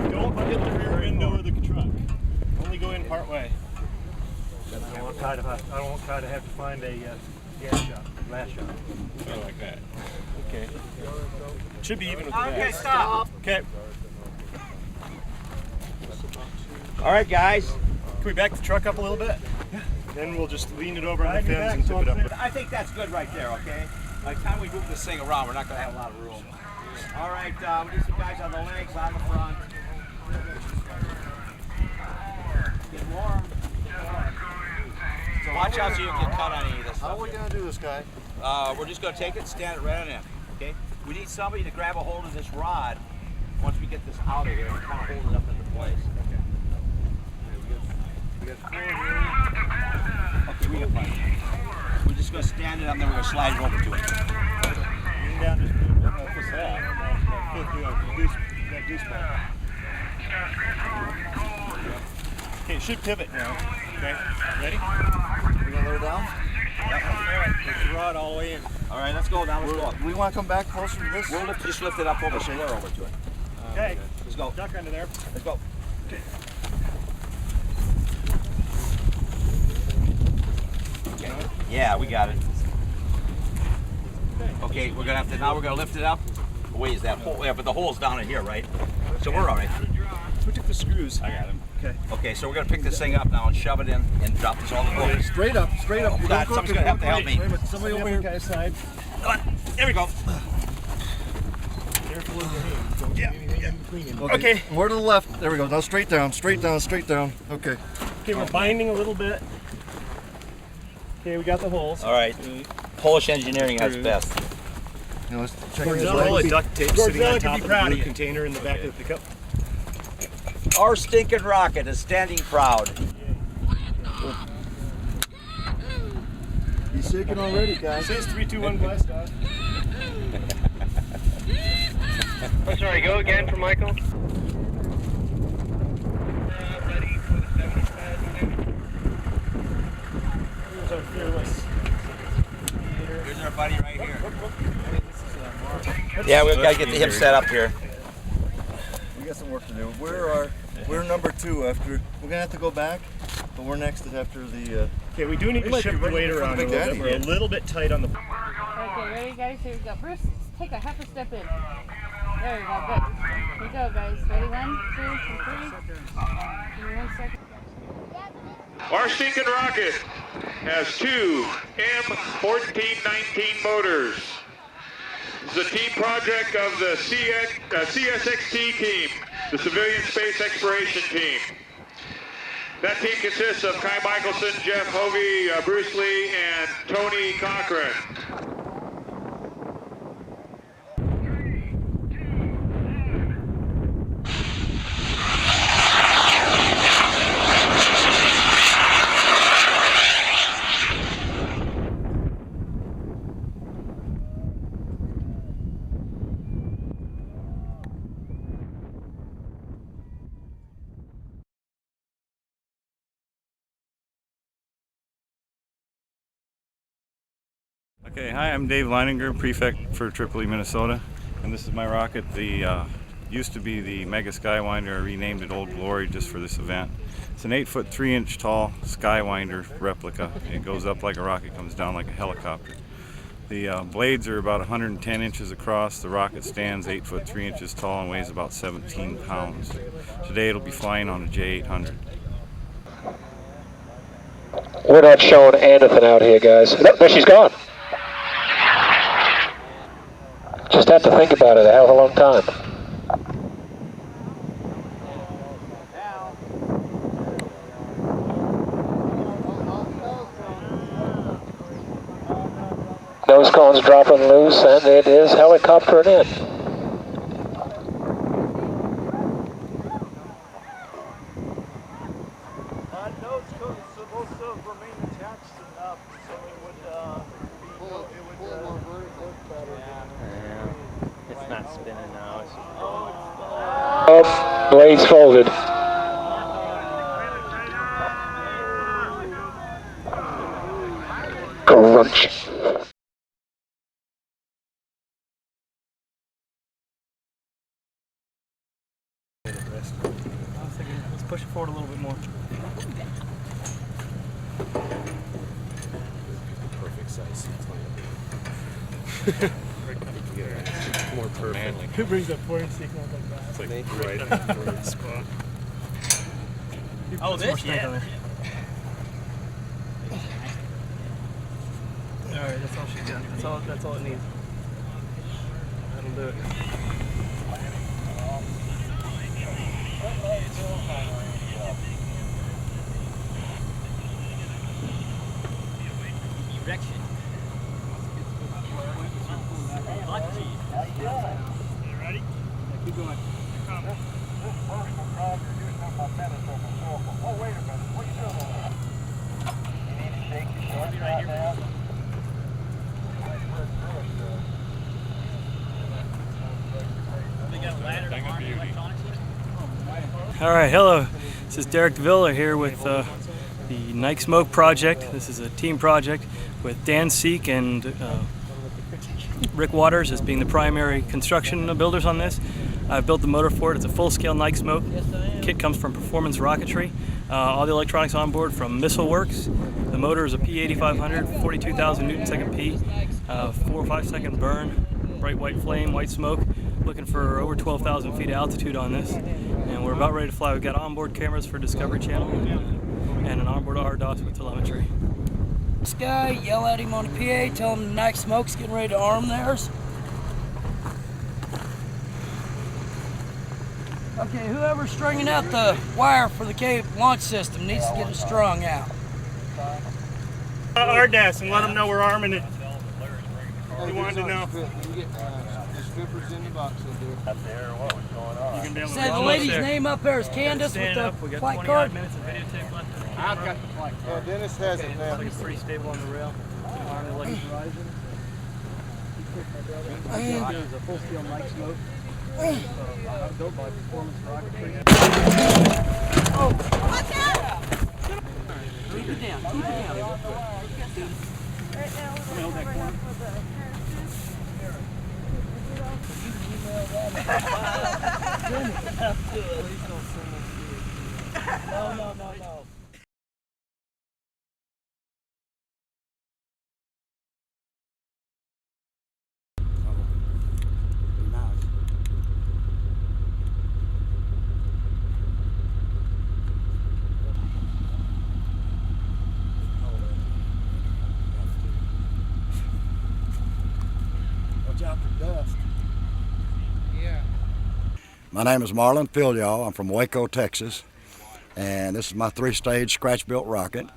Don't hit the rear window of the truck. Only go in part way. I won't try to have to find a gas shot, last shot. Kind of like that. Okay. Should be even with the gas. Okay, stop. Okay. All right, guys. Can we back the truck up a little bit? Yeah. Then we'll just lean it over on the fins and tip it up. I think that's good right there, okay? By the time we move this thing around, we're not going to have a lot of room. All right, we need some guys on the legs, on the front. Get warm. So watch out so you don't get cut on any of this stuff. How are we going to do this, guy? We're just going to take it and stand it right on end, okay? We need somebody to grab a hold of this rod once we get this out of here and kind of hold it up into place. We got 4 here. Okay, we got 5. We're just going to stand it up and then we're going to slide it over to it. Lean down, just move up. What's that? That goose ball. Okay, it should pivot now. Okay, ready? We're going to lower down? Yep. Put the rod all the way in. All right, let's go now. Let's go. We want to come back closer to this? We'll just lift it up over so we're over to it. Okay. Let's go. Duck under there. Let's go. Okay. Yeah, we got it. Okay, we're gonna lift it up. Wait, is that hole? Yeah, but the hole's down in here, right? So we're all right. Who took the screws? I got them. Okay. Okay, so we're gonna pick this thing up now and shove it in and drop this all the way. Straight up. Oh, God, somebody's gonna have to help me. Wait a minute, somebody over here. Guy's side. There we go. Careful with your hand. Don't get anything in between. Okay. More to the left. There we go. Now straight down, straight down, straight down. Okay. Okay, we're binding a little bit. Okay, we got the holes. All right. Polish engineering has best. Now let's check Gordella duct tape sitting on top of the blue container in the back of the pickup. Our stinking rocket is standing proud. He's shaking already, guys. It says 3, 2, 1, blast off. I'm sorry, go again for Michael. Here's our fearless. Here's our buddy right here. Yeah, we've got to get the hip set up here. We got some work to do. We're number 2 after. We're gonna have to go back, but we're next after the. Okay, we do need to shift the weight around a little bit. We're a little bit tight on the. Okay, ready? ready, guys? Here we go. Bruce, take a half a step in. There you go. Good. Here we go, guys. Ready? 1, 2, and 3. Give me 1 second. Our stinking rocket has 2 M1419 motors. This is a team project of the CSXT team, the Civilian Space Exploration Team. That team consists of Kai Michelson, Jeff Hovey, Bruce Lee, and Tony Cochran. Okay, hi, I'm Dave Leininger, prefect for Tripoli, Minnesota, and this is my rocket. The used to be the Mega Skywinder. I renamed it Old Glory just for this event. It's an 8-foot 3-inch tall Skywinder replica. It goes up like a rocket, comes down like a helicopter. The blades are about 110 inches across. The rocket stands 8 foot 3 inches tall and weighs about 17 pounds. Today it'll be flying on a J800. We're not showing anything out here, guys. No, there she's gone. Just have to think about it a hell of a long time. Nose cone's dropping loose, and it is helicoptering in. Nose cone is supposed to remain attached enough so it would It's not spinning now. Oh, blades folded. Crunch. Let's push it forward a little bit more. Perfect size. More perfect. Who brings up 4-inch signal like that? It's like right after the spot. Oh, this? Yeah. Alright, that's all she's got. That's all it needs. That'll do it. Erection. You ready? Keep going. Oh, wait a minute. What are you doing? You need to shake your shorts right now. All right, hello. This is Derek DeVilla here with the Nike Smoke project. This is a team project with Dan Seek and Rick Waters as being the primary construction builders on this. I've built the motor for it. It's a full-scale Nike Smoke. Kit comes from Performance Rocketry. All the electronics on board from Missile Works. The motor is a P8500, 42,000 Newton-second P, 4 or 5 second burn, bright white flame, white smoke. Looking for over 12,000 feet of altitude on this, and we're about ready to fly. We've got onboard cameras for Discovery Channel and an onboard RDOS with telemetry. This guy, yell at him on the PA, tell him the Nike Smoke's getting ready to arm theirs. Okay, whoever's stringing out the wire for the launch system needs to get it strung out. RDOS and let them know we're arming it. He wanted to know. Strippers in the box will do it. Up there, what was going on? Say the lady's name up there is Candace with the flight card. Minutes of videotape left. I've got the flight card. Yeah, Dennis has it now. It's pretty stable on the rail. Arm the Lucky Horizon. It's a full-scale Nike Smoke. Built by Performance Rocketry. Oh, watch out! Keep it down, keep it down. Let me hold that corner. No. My name is Marlon Philyaw. I'm from Waco, Texas, and this is my 3-stage scratch-built rocket.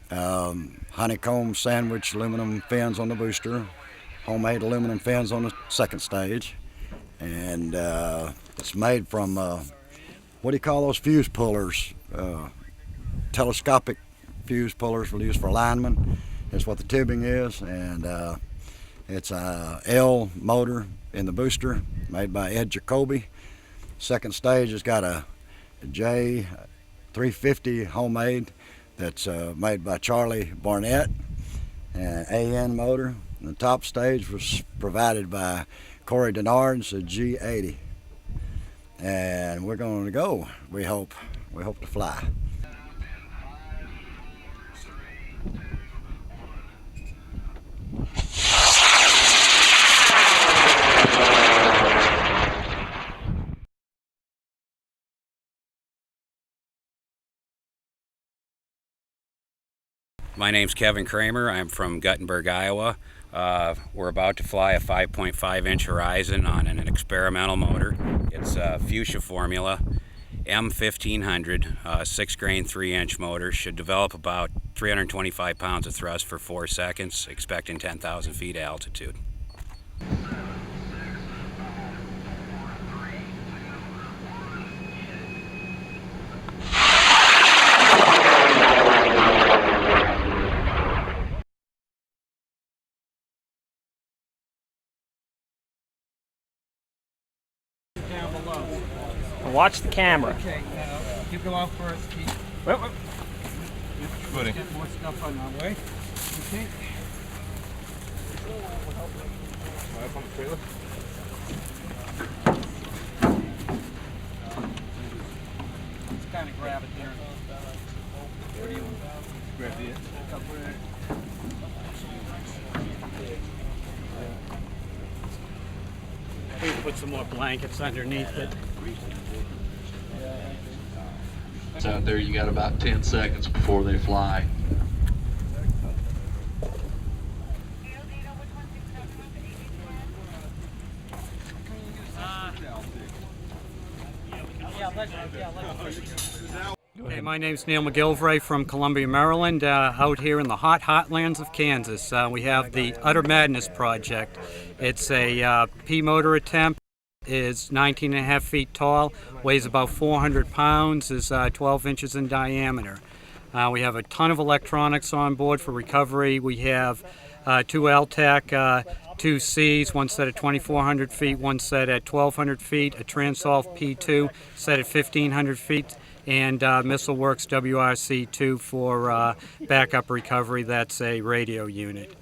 Honeycomb sandwich aluminum fins on the booster, homemade aluminum fins on the 2nd stage, and it's made from what do you call those fuse pullers? Telescopic fuse pullers we use for linemen. That's what the tubing is, and it's a L motor in the booster made by Ed Jacoby. 2nd stage has got a J350 homemade that's made by Charlie Barnett, and AN motor. And the top stage was provided by Corey Denard's a G80, and we're going to go. We hope to fly. My name's Kevin Kramer. I'm from Guttenberg, Iowa. We're about to fly a 5.5-inch Horizon on an experimental motor. It's a Fuchsia formula, M1500, 6-grain 3-inch motor. Should develop about 325 pounds of thrust for 4 seconds, expecting 10,000 feet altitude. Watch the camera. Okay, you go out first, Pete. Wait. Get more stuff on our way. Okay. Up on the trailer. Just kind of grab it there. Where do you grab the We can put some more blankets underneath it. Out there, you got about 10 seconds before they fly. Hey, my name's Neil McGilvray from Columbia, Maryland, out here in the hotlands of Kansas. We have the Utter Madness project. It's a P-motor attempt. Is 19.5 feet tall, weighs about 400 pounds, is 12 inches in diameter. We have a ton of electronics on board for recovery. We have 2 LTAC, 2 Cs, one set at 2,400 feet, one set at 1,200 feet, a Transolve P2 set at 1,500 feet, and MissileWorks WRC2 for backup recovery. That's a radio unit.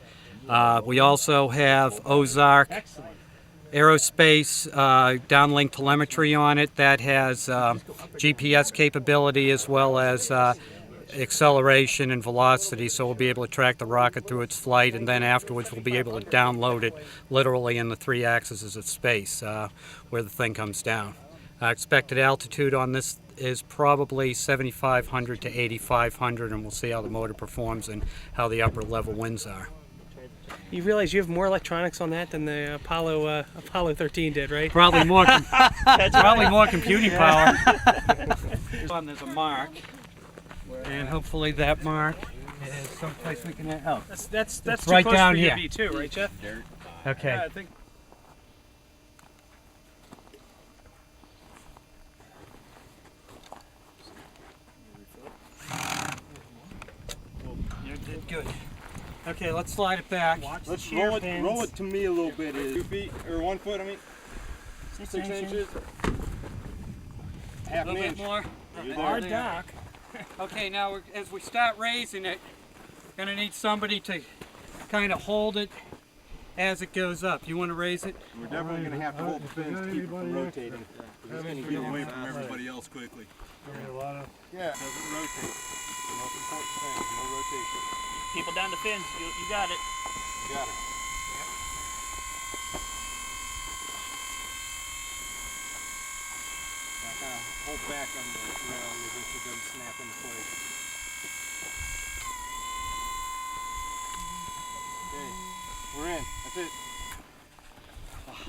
We also have Ozark Aerospace downlink telemetry on it that has GPS capability as well as acceleration and velocity, so we'll be able to track the rocket through its flight, and then afterwards we'll be able to download it literally in the 3 axes of space where the thing comes down. Expected altitude on this is probably 7,500 to 8,500, and we'll see how the motor performs and how the upper level winds are. You realize you have more electronics on that than the Apollo 13 did, right? Probably more. Probably more computing power. There's a mark, and hopefully that mark is someplace we can. Oh, that's it's too right close down for you here. to be too, right, Jeff? Okay. Yeah, I think. You did good. Okay, let's slide it back. Let's roll it to me a little bit. 2 feet or 1 foot, I mean. 6 inches. Half A little an bit inch. more. Hard dock. Okay, now as we start raising it, going to need somebody to kind of hold it as it goes up. You want to raise it? We're definitely going to have to hold the fins to keep it from rotating. It's going to get away from everybody else quickly. Yeah, it doesn't rotate. The most important thing, no rotation. People down the fins, you got it. You got it. Now kind of hold back on the rail with this so it doesn't snap into place. Okay, we're in. That's it.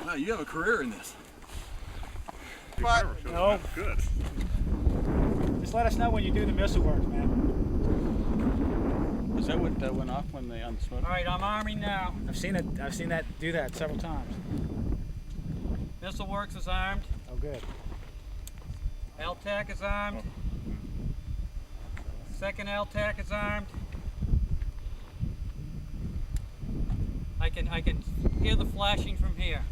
Wow, you have a career in this. No. Good. Just let us know when you do the missile work, man. Is that what went off when they on the smoke? All right, I'm arming now. I've seen that do that several times. Missile Works is armed. Oh, good. LTAC is armed. Second LTAC is armed. I can hear the flashing from here.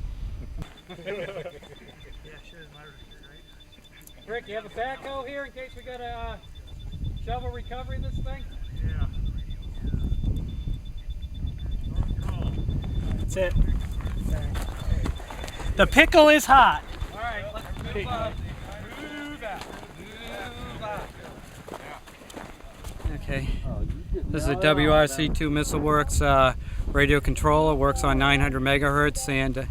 Rick, you have a backhoe here in case we got a shovel recovery this thing? Yeah. That's it. The pickle is hot. All right, let's move out. Okay, this is a WRC-2 Missile Works radio controller, works on 900 megahertz, and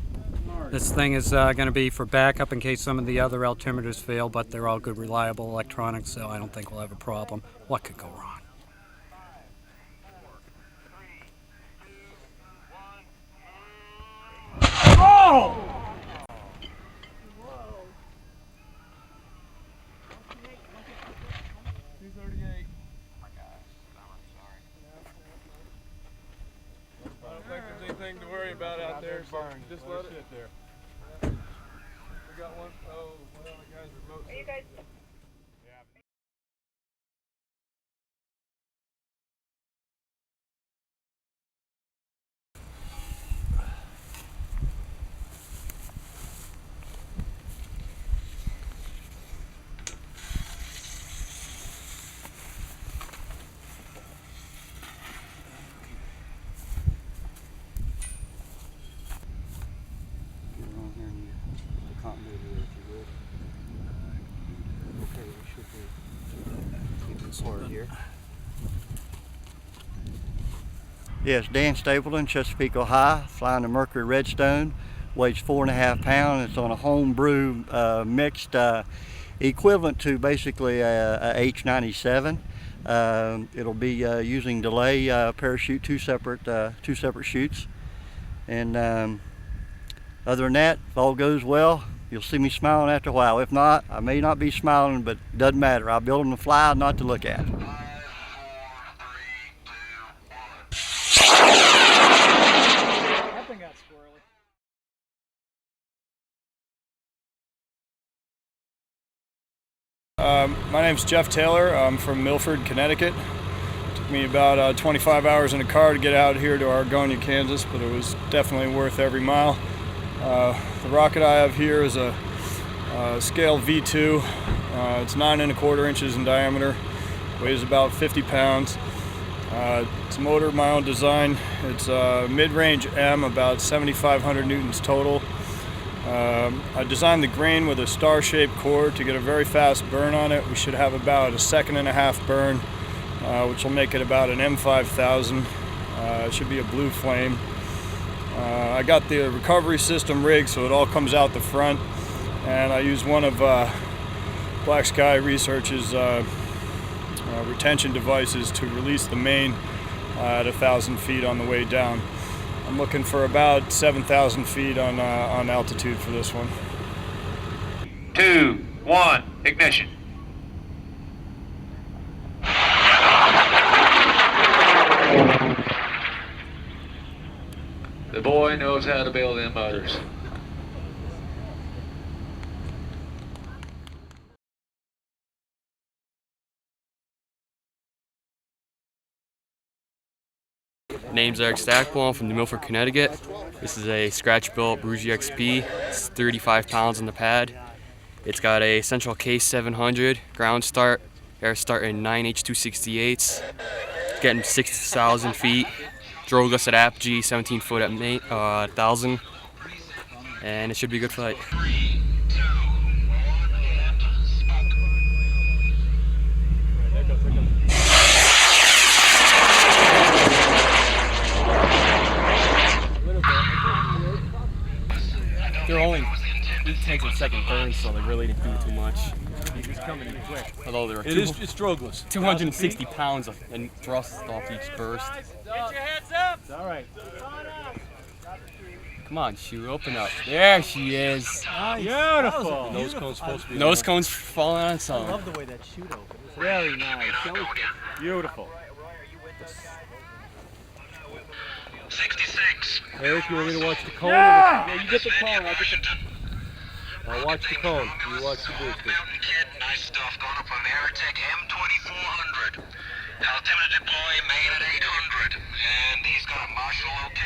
this thing is going to be for backup in case some of the other altimeters fail, but they're all good, reliable electronics, so I don't think we'll have a problem. What could go wrong? Oh! I don't think there's anything to worry about out there, so just let it sit there. We got one. Oh, one of the guys remote. Are you guys? Here. Yes, Dan Stapleton, Chesapeake, Ohio, flying the Mercury Redstone, weighs 4.5 pounds. It's on a homebrew mixed, equivalent to basically a H97. It'll be using delay parachute, two separate chutes. And other than that, if all goes well, you'll see me smiling after a while. If not, I may not be smiling, but it doesn't matter. I build them to fly, not to look at. That thing got squirrely. My name's Jeff Taylor. I'm from Milford, Connecticut. Took me about 25 hours in a car to get out here to Argonia, Kansas, but it was definitely worth every mile. The rocket I have here is a scale V2. It's 9 1/4 inches in diameter, weighs about 50 pounds. It's a motor of my own design. It's mid-range M, about 7,500 newtons total. I designed the grain with a star-shaped core to get a very fast burn on it. We should have about a 1.5 second burn, which will make it about an M5000. It should be a blue flame. I got the recovery system rigged so it all comes out the front, and I use one of Black Sky Research's retention devices to release the main at 1,000 feet on the way down. I'm looking for about 7,000 feet on altitude for this one. 2, 1, ignition. The boy knows how to build them motors. Name's Eric Stackpole. I'm from New Milford, Connecticut. This is a scratch-built Brugy XP. It's 35 pounds on the pad. It's got a central case 700, ground start, air start in 9 H268s. It's getting 6,000 feet. Drogeless at apogee, 17 foot at 1,000. And it should be a good flight. They're only 8/10 of a second burns, so they really didn't do too much. He's coming in quick. Although there are It's drogeless. 260 pounds of thrust off each burst. Get your heads up! It's all right. Come on, shoot, open up. There she is. Beautiful. Nose cone's supposed to be Nose cone's falling on its own. I love the way that chute opens. Very nice. Beautiful. 66. Eric, you want me to watch the cone? Yeah, you get the cone. I'll watch the cone. You watch the booster. Mountain Kid, nice stuff. Going up on the Aerotech M2400. Altimeter deploy, main at 800. And he's got a marshal located.